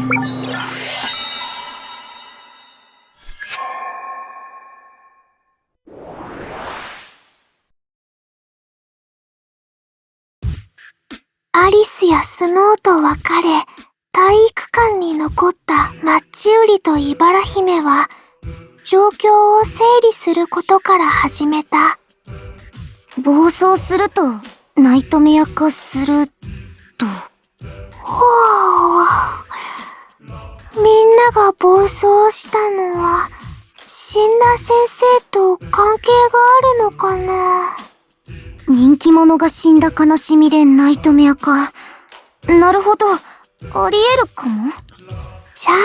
アリスやスノーと別れ、体育館に残ったマッチウリとイバラ姫は、状況を整理することから始めた。暴走すると、ナイトメア化すると。ほう。みんなが暴走したのは、死んだ先生と関係があるのかな。人気者が死んだ悲しみでナイトメアか。なるほど。ありえるかも。じゃあ、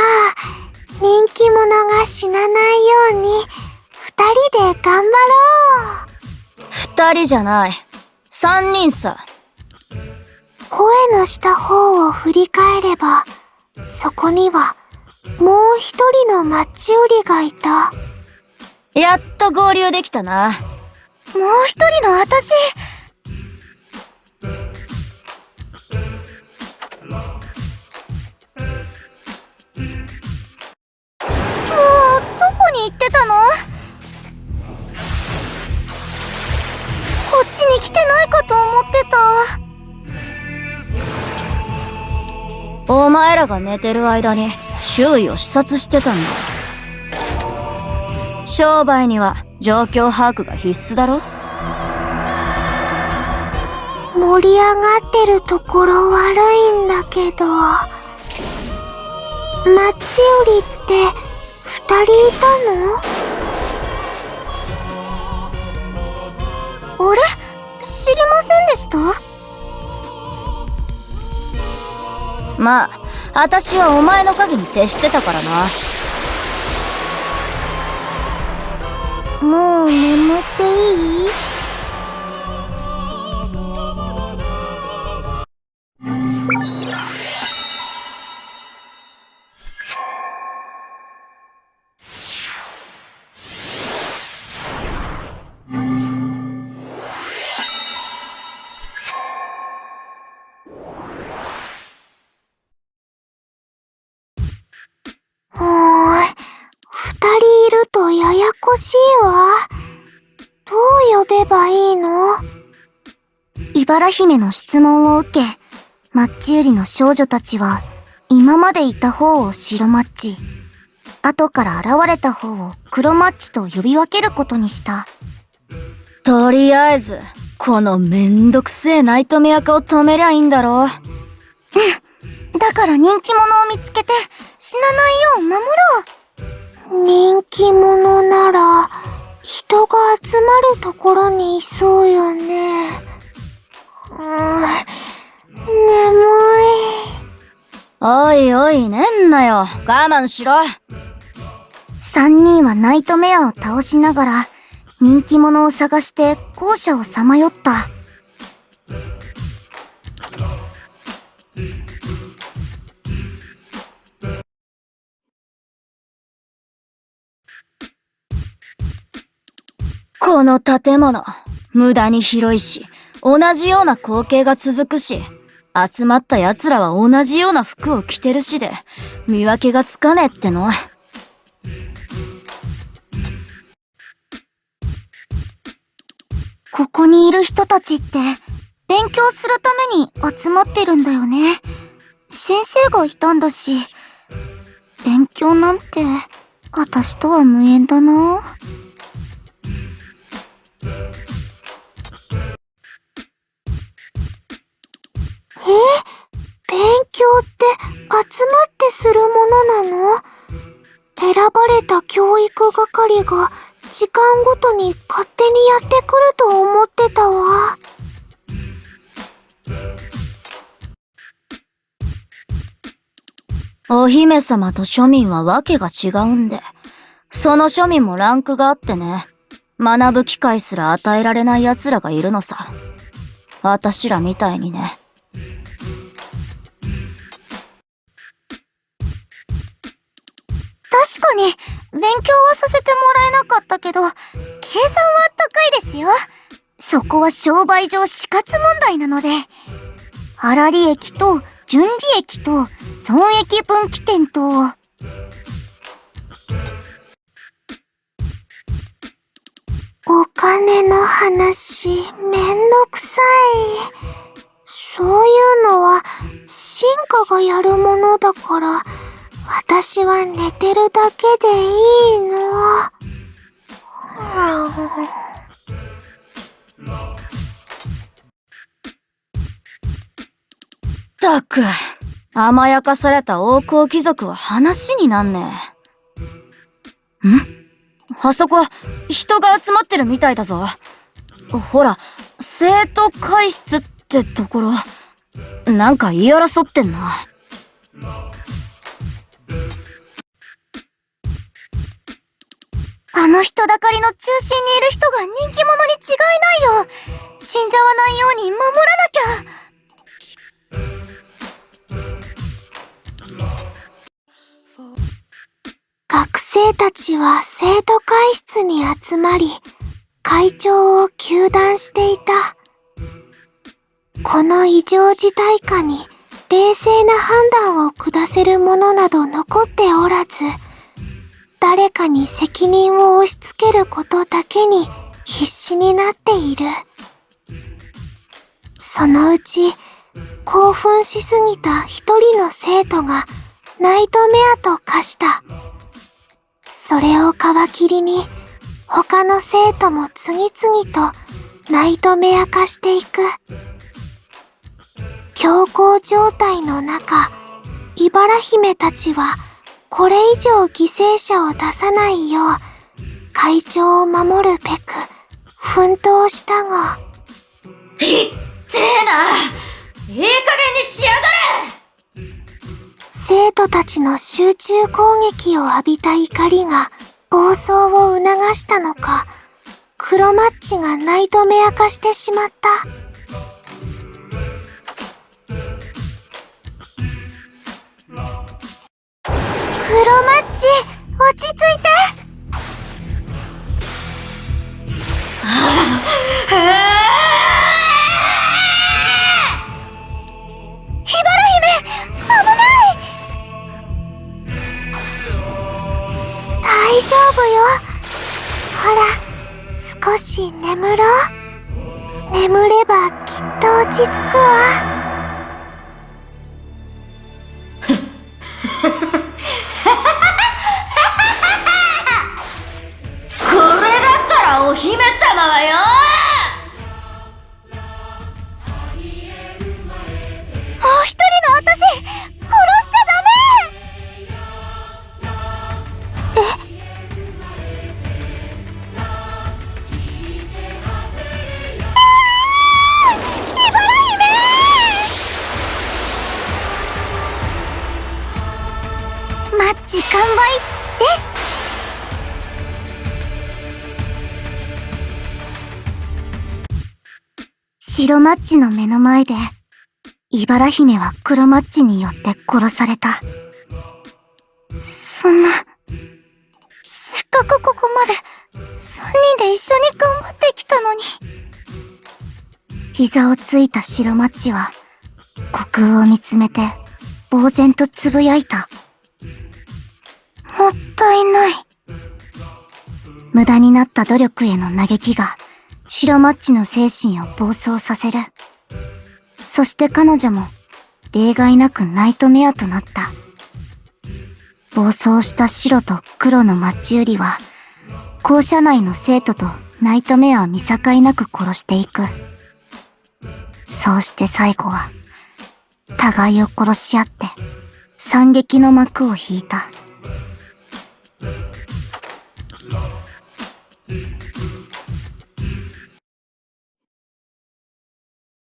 人気者が死なないように、二人で頑張ろう。二人じゃない。三人さ。声のした方を振り返れば、そこには、もう一人のマッチウリがいた。やっと合流できたな。もう一人の私。もう、どこに行ってたの？こっちに来てないかと思ってた。お前らが寝てる間に周囲を視察してたんだ。商売には状況把握が必須だろ。盛り上がってるところ悪いんだけど、マッチウリって二人いたの？あれ？知りませんでした？まあ、私はお前の影に徹してたからな。もう眠っていい？二人いるとややこしいわ。どう呼べばいいの？イバラ姫の質問を受け、マッチ売りの少女たちは、今までいた方を白マッチ、後から現れた方を黒マッチと呼び分けることにした。とりあえず、このめんどくせえナイトメア化を止めりゃいいんだろ。だから人気者を見つけて、死なないよう守ろう。人気者なら、人が集まるところにいそうよね。眠い。おいおい、寝んなよ。我慢しろ。三人はナイトメアを倒しながら、人気者を探して校舎をさまよった。この建物、無駄に広いし、同じような光景が続くし、集まった奴らは同じような服を着てるしで、見分けがつかねえっての。ここにいる人たちって、勉強するために集まってるんだよね。先生がいたんだし、勉強なんて、私とは無縁だな。勉強って集まってするものなの？選ばれた教育係が時間ごとに勝手にやってくると思ってたわ。お姫様と庶民はわけが違うんで、その庶民もランクがあってね、学ぶ機会すら与えられない奴らがいるのさ。私らみたいにね。確かに、勉強はさせてもらえなかったけど、計算は得意ですよ。そこは商売上死活問題なので、粗利益と純利益と損益分岐点と、お金の話、めんどくさい。そういうのは、進化がやるものだから、私は寝てるだけでいいの。ったく、甘やかされた王侯貴族は話になんねえ。あそこ、人が集まってるみたいだぞ。ほら、生徒会室ってところ、なんか言い争ってんな。あの人だかりの中心にいる人が人気者に違いないよ。死んじゃわないように守らなきゃ。学生たちは生徒会室に集まり、会長を糾弾していた。この異常事態下に冷静な判断を下せる者など残っておらず、誰かに責任を押し付けることだけに必死になっている。そのうち、興奮しすぎた一人の生徒がナイトメアと化した。それを皮切りに、他の生徒も次々とナイトメア化していく。強行状態の中、茨姫たちはこれ以上犠牲者を出さないよう、会長を守るべく奮闘したが。ひってえな！いい加減にしやがれ！生徒たちの集中攻撃を浴びた怒りが暴走を促したのか、黒マッチがナイトメア化してしまった。黒マッチ、落ち着いて！大丈夫よ。ほら、少し眠ろう。眠ればきっと落ち着くわ。これだからお姫様はよ！もう一人の私、殺しちゃダメ！マッチ完売です。白マッチの目の前で、茨姫は黒マッチによって殺された。そんな、せっかくここまで3人で一緒に頑張ってきたのに。膝をついた白マッチは、虚空を見つめて、呆然とつぶやいた。もったいない。無駄になった努力への嘆きが、白マッチの精神を暴走させる。そして彼女も、例外なくナイトメアとなった。暴走した白と黒のマッチ売りは、校舎内の生徒とナイトメアを見境なく殺していく。そうして最後は、互いを殺し合って、惨劇の幕を引いた。